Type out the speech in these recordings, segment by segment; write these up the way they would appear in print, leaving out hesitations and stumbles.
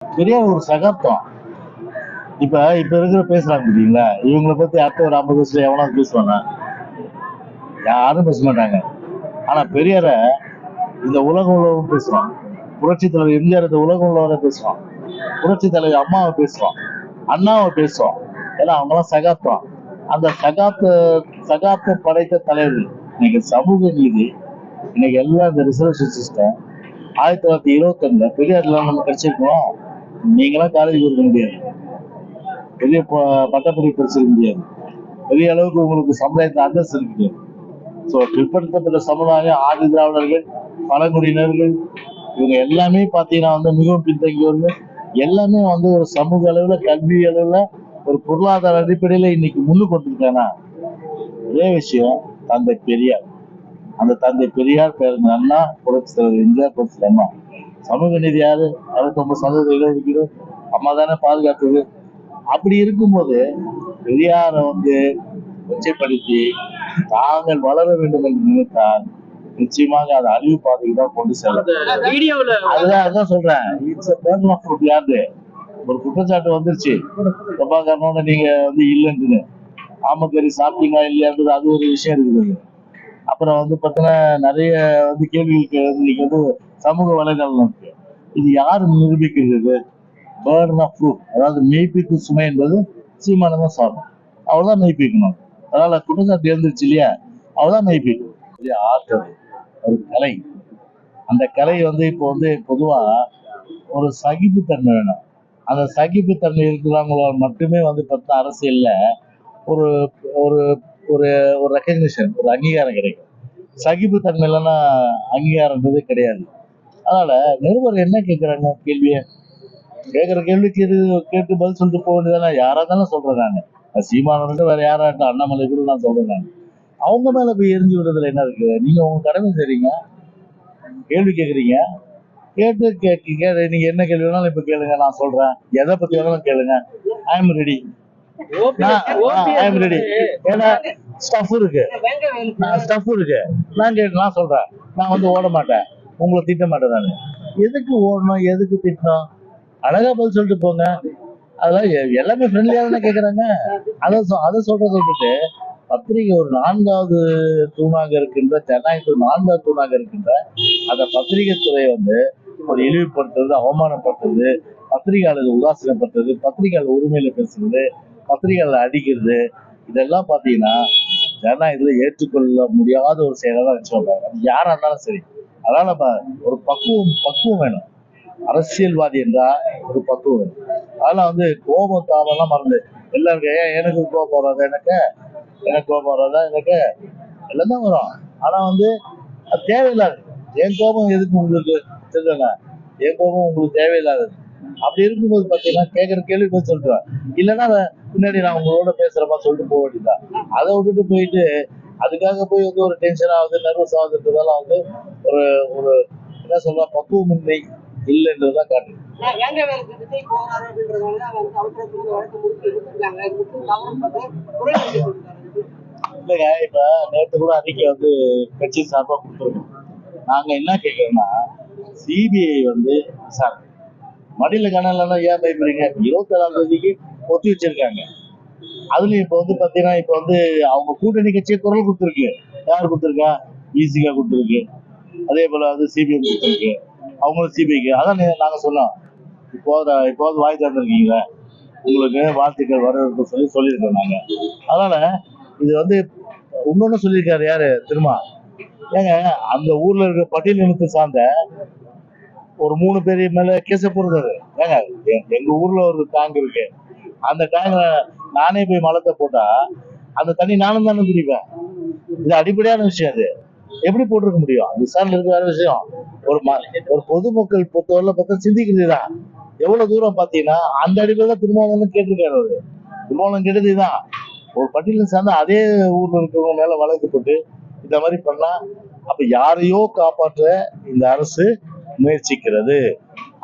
பெரியார் ஒரு சகாப்தம். இப்ப இப்ப இருக்கிற பேசுறாங்க பார்த்தீங்களா, இவங்கள பத்தி அடுத்த ஒரு 50 வருஷத்துல எவனாவது பேசுவானா? யாரும் பேச மாட்டாங்க. ஆனா பெரியார இந்த உலகம் உள்ளவரும் பேசுவான். புரட்சி தலைவர் எம்ஜிஆர் இந்த உலகம் உள்ளவரை பேசுவான். புரட்சி தலைவர் அம்மாவை பேசுவான். அண்ணாவை பேசுவான். ஏன்னா அவங்கெல்லாம் சகாப்தம். அந்த சகாப்தம் படைத்த தலைவர்கள். இன்னைக்கு சமூக நீதி, இன்னைக்கு எல்லாம் இந்த ரிசர்வேஷன் சிஸ்டம் 1921 பெரியார்ல நம்ம கிடைச்சிருக்கோம். நீங்களாம் காலேஜ் போயிருக்க முடியாது, பெரிய பட்டப்படி படிச்சிருக்க முடியாது, பெரிய அளவுக்கு உங்களுக்கு சமுதாயத்தில் அந்தஸ்து இருக்க முடியாது. ஸோ பிற்படுத்தப்பட்ட சமுதாயம், ஆதி திராவிடர்கள், பழங்குடியினர்கள், இவங்க எல்லாமே பார்த்தீங்கன்னா வந்து மிகவும் பின்தங்கியவர்கள். எல்லாமே வந்து ஒரு சமூக அளவில், கல்வி அளவில், ஒரு பொருளாதார அடிப்படையில் இன்னைக்கு முன்னுக்கு வந்துருக்கானா, ஒரே விஷயம் தந்தை பெரியார். அந்த தந்தை பெரியார் பேருங்க அண்ணா, புரட்சி தலைவர் எம்ஜிஆர், புரட்சி தலைவர் அம்மா. சமூக நீதி யாரு? 69% இடஒதுக்கீடு அம்மா தானே பாதுகாத்தது. அப்படி இருக்கும்போது பெரியார வந்து கொச்சைப்படுத்தி தாங்கள் வளர வேண்டும் என்று நினைத்தால் நிச்சயமாக அது அழிவு பாதைக்கு தான் கொண்டு செல்லும். அதுதான் சொல்றேன். யாரு ஒரு குற்றச்சாட்டு வந்துருச்சு, பிரபாகரனோட நீங்க வந்து இல்லைன்னு, ஆமக்கறி சாப்பிட்டீங்களா இல்லையான்றது அது ஒரு விஷயம் இருக்குது. அப்புறம் வந்து பார்த்தீங்கன்னா நிறைய வந்து கேள்விகளுக்கு இன்னைக்கு வந்து சமூக வலைதளம் இருக்கு. இது யாரு நிரூபிக்கிறது? பேர்டன் ஆஃப் ப்ரூஃப், அதாவது மெய்ப்பிக்கு சுமை என்பது சீமானதான் சாப்பிடும். அவ்வளவுதான் மெய்ப்பிக்கணும். அதனால குற்றச்சாட்டு எழுந்துருச்சு இல்லையா, அவ்வளவுதான் மெய்ப்பிக்கணும். ஆர்ட், அது ஒரு கலை. அந்த கலை வந்து இப்போ வந்து பொதுவா ஒரு சகிப்புத்தன்மை வேணும். அந்த சகிப்புத்தன்மை இருக்கிறவங்களால மட்டுமே வந்து பார்த்தா அரசியல்ல ஒரு ஒரு ஒரு ஒரு ரெக்கக்னிஷன், ஒரு அங்கீகாரம் கிடைக்கும். சகிப்புத்தன்மை இல்லைன்னா அங்கீகாரம்ன்றதே கிடையாது. அதனால நிருபர் என்ன கேட்கிறாங்க கேள்வியை, கேட்கிற கேள்விக்கு இது கேட்டு பதில் சொல்லிட்டு போக வேண்டியதானே. யாரா இருந்தாலும் சொல்றேன் நான், சீமானவர்கிட்ட வேற யாராட்டும் அண்ணாமலை கூட நான் சொல்றேன் நான். அவங்க மேல போய் எரிஞ்சு விடுறதுல என்ன இருக்கு? நீங்க உங்க கடமை செய்றீங்க, கேள்வி கேட்குறீங்க, கேட்டு நீங்க என்ன கேள்வி வேணாலும் இப்ப கேளுங்க, நான் சொல்றேன். எதை பத்தி வேணாலும் கேளுங்க, ஐ எம் ரெடி. ஏன்னா ஸ்டஃப் இருக்கு, நான் சொல்றேன். நான் வந்து ஓட மாட்டேன், உங்களை திட்ட மாட்டேன். நான் எதுக்கு ஓடணும், எதுக்கு திட்டணும்? அழகா பதில் சொல்லிட்டு போங்க. அதெல்லாம் எல்லாமே ஃப்ரெண்ட்லியா தானே கேட்கறாங்க. அதை சொல்றதை விட்டுட்டு பத்திரிகை ஒரு 4வது தூணாக இருக்கின்ற, ஜனநாயகத்தில் 4வது தூணாக இருக்கின்ற அந்த பத்திரிகை துறையை வந்து ஒரு இழிவுபடுத்துறது, அவமானப்படுத்துறது, பத்திரிகையாளர்கள் உதாசீனப்படுத்துறது, பத்திரிகையாளர் உரிமையில பேசுறது, பத்திரிகையாளர் அடிக்கிறது, இதெல்லாம் பார்த்தீங்கன்னா ஜனநாயகத்தில் ஏற்றுக்கொள்ள முடியாத ஒரு செயலை தான் வச்சு சொல்றாங்க. அது யாரா இருந்தாலும் சரி. அதனால நம்ம ஒரு பக்குவம் வேணும். அரசியல்வாதி என்றா ஒரு பக்குவம் வேணும். அதெல்லாம் வந்து கோபம் தாபம்லாம் மறந்து எல்லாருக்கும் எனக்கு கோபம் வராது, எனக்கு கோபம் வராதா, எனக்கு எல்லாம் தான் வரும். ஆனா வந்து அது தேவையில்லாது. என் கோபம் எதுக்கு உங்களுக்கு தெரியுங்க? என் கோபம் உங்களுக்கு தேவையில்லாதது. அப்படி இருக்கும்போது பார்த்தீங்கன்னா கேட்குற கேள்வி போய் சொல்லிட்டுவேன். இல்லைன்னா பின்னாடி நான் உங்களோட பேசுறப்பா சொல்லிட்டு போக வேண்டியதான். அதை விட்டுட்டு போயிட்டு அதுக்காக போய் வந்து ஒரு டென்ஷன் ஆகுது, நர்வஸ் ஆகுதுன்றதெல்லாம் வந்து ஒரு ஒரு என்ன சொல்ற பக்குவமின்மை இல்லைன்றதுதான் காட்டுது. இல்லைங்க, இப்ப நேற்று கூட அறிக்கை வந்து கட்சி சார்பா கொடுத்துருக்கோம். நாங்க என்ன கேட்கிறோம்னா, சிபிஐ வந்து விசாரணை மடியில கணலன்னா ஏன் பயப்படுறீங்க? 27ஆம் தேதிக்கு ஒத்தி வச்சிருக்காங்க. அதுலயும் இப்ப வந்து பாத்தீங்கன்னா இப்ப வந்து அவங்க கூட்டணி கட்சியை குரல் கொடுத்துருக்கு. யார் கொடுத்துருக்கா? இசிகா கொடுத்துருக்கு. அதே போல வந்து சிபிஎம் கொடுத்துருக்கு. அவங்களும் சிபிஐக்கு. அதான் நாங்க சொன்னோம், இப்போது வாய் தந்திருக்கீங்களா, உங்களுக்கு வாழ்த்துக்கள் வரவேற்பு சொல்லியிருக்கோம் நாங்க. அதனால இது வந்து இன்னொன்னு சொல்லியிருக்காரு யாரு திரும்ப, ஏங்க அந்த ஊர்ல இருக்க பட்டியல் இனத்தை சார்ந்த ஒரு 3 பேர் மேல கேச போடுறாரு. ஏங்க எங்க ஊர்ல ஒரு டேங்க் இருக்கு, அந்த டேங்க்ல நானே போய் மலத்தை போட்டா அந்த தண்ணி நானும் தானே குடிப்பேன். இது அடிப்படையான விஷயம். அது எப்படி போட்டிருக்க முடியும்? விசாரணை இருக்க வேற விஷயம். ஒரு பொதுமக்கள் பொறுத்தவரை பார்த்தா சிந்திக்கிறது தான். எவ்வளவு தூரம் பாத்தீங்கன்னா அந்த அடிப்படையில திருமாவளவன் கேட்டிருக்காரு. அவரு திருமாவளவன் கேட்டதுதான், ஒரு பட்டியலில் சார்ந்த அதே ஊர்ல இருக்கிறவங்க மேல வழக்கு போட்டு இந்த மாதிரி பண்ணா அப்ப யாரையோ காப்பாற்ற இந்த அரசு முயற்சிக்கிறது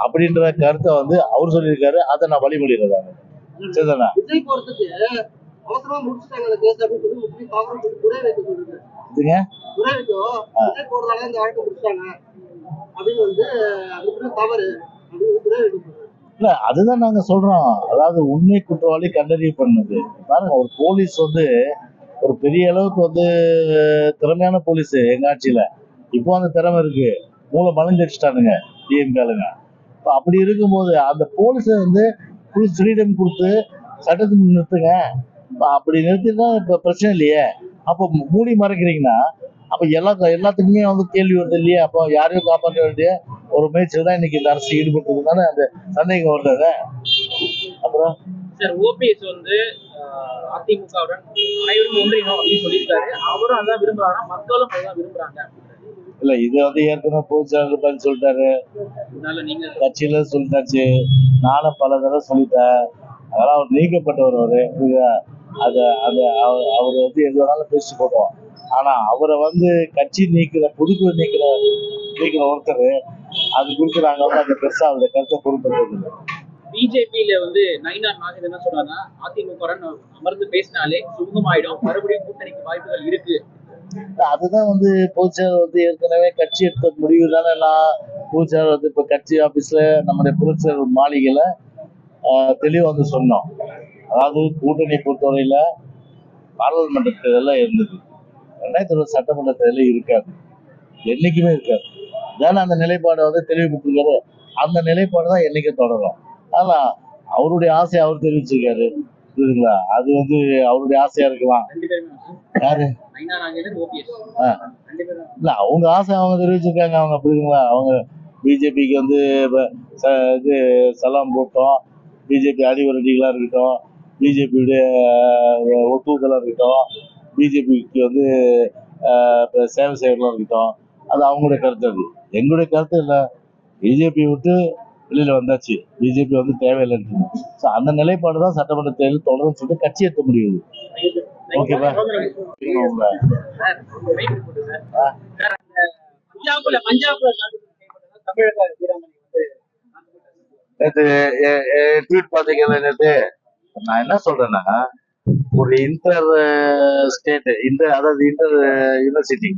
அப்படின்ற கருத்தை வந்து அவர் சொல்லியிருக்காரு. அதை நான் வழிமொழிகிறேன். சரிதானா? இல்ல அதுதான் நாங்க சொல்றோம். அதாவது உண்மை குற்றவாளி கண்டறிய பண்ணது. பாருங்க ஒரு போலீஸ் வந்து ஒரு பெரிய அளவுக்கு வந்து திறமையான போலீஸ் எங்க ஆட்சியில. இப்போ அந்த திறமை இருக்கு. மூளை மழுங்கடிச்சிட்டானுங்க டிஎம்கேலுங்க. இப்ப அப்படி இருக்கும்போது அந்த போலீஸ வந்து ஃபுல் ஃப்ரீடம் குடுத்து சட்டத்துக்கு முன் நிறுத்துங்க. அப்படி நிறுத்தினா இப்ப பிரச்சனை இல்லையே. அப்போ மூடி மறைக்கிறீங்கன்னா, அப்ப எல்லாத்துக்குமே வந்து கேள்வி வருது இல்லையா? அப்போ யாரையும் காப்பாற்ற வேண்டிய ஒரு முயற்சியில தான் இன்னைக்கு இந்த அரசு ஈடுபட்டிருக்குதானே அந்த சந்தேகம் வருது. அப்புறம் சார் ஓபிஎஸ் வந்து அதிமுகவுடன் அனைவரும் ஒன்றிணைணும் அப்படின்னு சொல்லியிருக்காரு. அவரும் அதான் விரும்புறாங்க, மக்களும் அதான் விரும்புறாங்க. இல்ல இது வந்து ஏற்கனவே பொதுச்செயலாளர் பதில் சொல்லிட்டாரு, அதனால நீங்க கட்சியில சொல்லிட்டாச்சு, நானும் பல தடவை சொல்லிட்டேன். அதெல்லாம் அவர் நீக்கப்பட்டவர் அவரு. அது அது அவர் வந்து எது வேணாலும் பேசி போட்டோம். ஆனா அவரை வந்து கட்சி நீக்கிற புதுக்குழு நீக்கிற ஒருத்தர் அது குறித்து நாங்க வந்து அந்த பெருசா அவருடைய கருத்தை பொருட்படுத்துறது. பிஜேபியில வந்து நயினார் நாகேந்திரன் என்ன சொல்றாருன்னா, அதிமுக அமர்ந்து பேசினாலே சுமூகமாயிடும், மறுபடியும் கூட்டணிக்கு வாய்ப்புகள் இருக்கு. அதுதான் வந்து பொதுச்செயலாளர் வந்து ஏற்கனவே கட்சி எடுத்த முடிவு தானே. நான் பொதுச்செயலாளர் வந்து இப்ப கட்சி ஆபீஸ்ல நம்முடைய பொதுச்செயலாளர் மாளிகையில தெளிவா வந்து சொன்னோம். அதாவது கூட்டணி பொறுத்தவரையில பாராளுமன்ற தேர்தல் இருந்தது, 2020 சட்டமன்ற தேர்தல் இருக்காது, என்னைக்குமே இருக்காது. ஏன்னா அந்த நிலைப்பாடை வந்து தெளிவுபடுத்திருக்காரு. அந்த நிலைப்பாடு தான் என்னைக்கு தொடரும். ஆனா அவருடைய ஆசையை அவர் தெரிவிச்சிருக்காரு, புரியுதுங்களா? அது வந்து அவருடைய ஆசையா இருக்கலாம். யாரு இல்ல அவங்க ஆசை அவங்க தெரிவிச்சிருக்காங்க. அவங்க புரியுதுங்களா? அவங்க பிஜேபிக்கு வந்து இது சலாம் போட்டோம், பிஜேபி அடிவரடிகளா இருக்கட்டும், பிஜேபியுடைய ஒத்துழைகளா இருக்கட்டும், பிஜேபிக்கு வந்து சேவை செய்யறதா இருக்கட்டும், அது அவங்களுடைய கருத்து. அது எங்களுடைய கருத்து இல்லை. பிஜேபி விட்டு வெளியில வந்தாச்சு, பிஜேபி வந்து தேவையில்லைன்னு. ஸோ அந்த நிலைப்பாடு தான் சட்டமன்ற தேர்தல் தொடர்ந்து சொல்லிட்டு கட்சி ஏற்ற முடியுது. ஓகேவா? நேற்று ட்வீட் பாத்தீங்கன்னா, நேற்று நான் என்ன சொல்றேன்னா, ஒரு இன்டர் ஸ்டேட் அதாவது இன்டர் யூனிவர்சிட்டி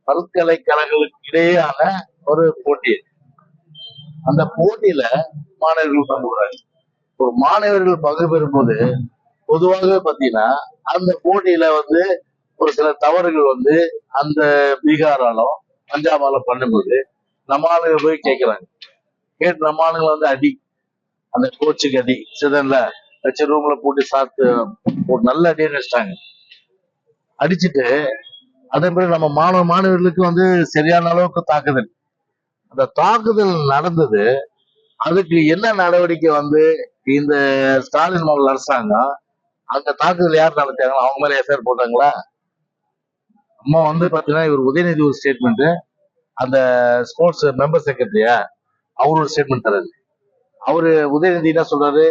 பல்கலைக்கழகங்களுக்கு இடையேயான ஒரு போட்டி. அந்த போட்டியில மாணவர்கள் பங்கு பெறாங்க. ஒரு மாணவர்கள் பங்கு பெறும் போது பொதுவாக பாத்தீங்கன்னா அந்த போட்டியில வந்து ஒரு சில தவறுகள் வந்து அந்த பீகாராலும் பஞ்சாபாலும் பண்ணும்போது நம்ம ஆளுங்க போய் கேட்கிறாங்க. கேட்டு நம்ம ஆளுங்களை வந்து அடி, அந்த கோச்சுக்கு அடி சிதன்ல வச்சு ரூம்ல போட்டு சாத்து ஒரு நல்ல அடியை வச்சிட்டாங்க. அடிச்சுட்டு அதே மாதிரி நம்ம மாணவர்களுக்கு வந்து சரியான அளவுக்கு தாக்குதல். அந்த தாக்குதல் நடந்தது. அதுக்கு என்ன நடவடிக்கை வந்து இந்த ஸ்டாலின் மாடல் அரசாங்கம் அந்த தாக்குதல் யார் நடத்தாங்களோ அவங்க மேல எஃப்ஐஆர் போட்டாங்களா? அம்மா வந்து பாத்தீங்கன்னா இவர் உதயநிதி ஒரு ஸ்டேட்மெண்ட், அந்த ஸ்போர்ட்ஸ் மெம்பர் செக்ரட்டரியா அவரு ஒரு ஸ்டேட்மெண்ட் தராரு. அவரு உதயநிதி என்ன சொல்றாரு,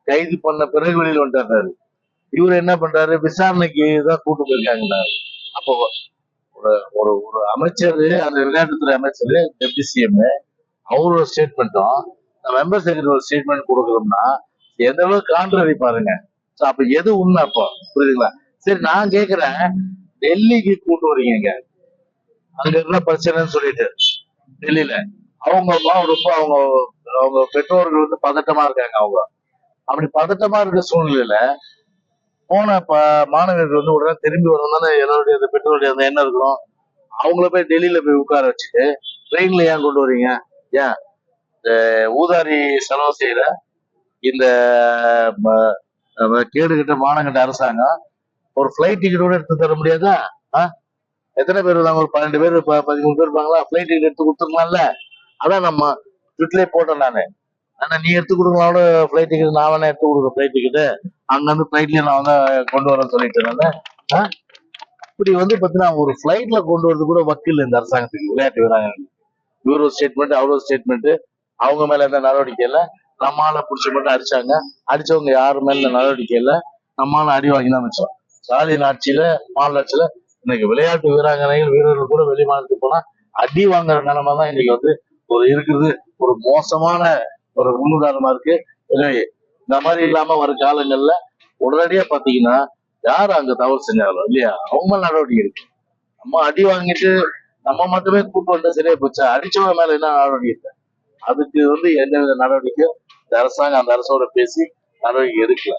கைது பண்ண பிறகு வெளியில் வந்துட்டாரு. இவரு என்ன பண்றாரு, விசாரணைக்கு தான் கூட்டு போயிருக்காங்க. அப்போ ஒரு ஒரு ஒரு அமைச்சர், அந்த விளையாட்டுத்துறை அமைச்சர் டெப்டி சிஎம் அவரோட ஸ்டேட்மெண்ட்டும் மெம்பர் செக்ரட்டரி ஒரு ஸ்டேட்மெண்ட் கொடுக்கறோம்னா எந்த அளவுக்கு கான்ட்ரரி பாருங்க. அப்ப எது உண்மை அப்போ, புரியுதுங்களா? சரி நான் கேக்குறேன், டெல்லிக்கு கூட்டு வரீங்க, அங்க என்ன பிரச்சனைன்னு சொல்லிட்டு டெல்லியில அவங்க ரொம்ப அவங்க அவங்க பெற்றோர்கள் வந்து பதட்டமா இருக்காங்க. அவங்க அப்படி பதட்டமா இருக்க சூழ்நிலையில போன மாணவர்கள் வந்து உடனே திரும்பி வரணும் தானே எல்லாருடைய பெற்றோருடைய அந்த எண்ணம் இருக்கணும். அவங்கள போய் டெல்லியில போய் உட்கார வச்சுட்டு ட்ரெயின்ல ஏன் கொண்டு வரீங்க? ஏன் ஊதாரி செலவு செய்யற இந்த கேடுகிட்ட மானங்கிட்ட அரசாங்கம் ஒரு பிளைட் டிக்கெட் கூட எடுத்து தர முடியாதா? எத்தனை பேர் இருக்காங்க? ஒரு 12 பேர் 13 பேர் இருப்பாங்களா? பிளைட் டிக்கெட் எடுத்து கொடுத்துருக்கலாம்ல. அதான் நம்ம ட்விட்லயே போட்டேன் நானு. ஆனா நீ எடுத்து கொடுக்கலாவோட பிளைட் டிக்கெட் நான் வேணா எடுத்து கொடுக்குறேன். பிளைட் டிக்கெட்டு அங்க வந்து பிளைட்லயே நான் வந்து கொண்டு வரேன்னு சொல்லிட்டு இப்படி வந்து பாத்தீங்கன்னா ஒரு பிளைட்ல கொண்டு வரது கூட வக்கீல் இந்த அரசாங்கத்துக்கு. விளையாட்டு வராங்க, இவரு ஸ்டேட்மெண்ட் அவரு ஸ்டேட்மெண்ட், அவங்க மேல எந்த நடவடிக்கை இல்லை. நம்மால புடிச்சு மட்டும் அடிச்சாங்க. அடிச்சவங்க யாரு மேல நடவடிக்கை இல்லை. நம்மால அடி வாங்கி தான் வச்சோம். ஸ்டாலின் ஆட்சியில மாநில ஆட்சியில இன்னைக்கு விளையாட்டு வீராங்கனைகள் வீரர்கள் கூட வெளி மாநிலத்துக்கு போனா அடி வாங்குற நிலைமை தான் இன்னைக்கு வந்து ஒரு இருக்குது. ஒரு மோசமான ஒரு முன்னுதாரணமா இருக்கு. எனவே இந்த மாதிரி இல்லாம வர காலங்கள்ல உடனடியா பாத்தீங்கன்னா யாரு அங்க தவறு செஞ்சாலும் இல்லையா அவங்க நடவடிக்கை இருக்கு. நம்ம அடி வாங்கிட்டு நம்ம மட்டுமே கூட்டு வந்து சரியா போச்சா? அடிச்சவங்க மேல என்ன நடவடிக்கை இல்லை. அதுக்கு வந்து எந்த வித நடவடிக்கையும் இந்த அரசாங்கம் அந்த அரசோட பேசி நடவடிக்கை எடுக்கல.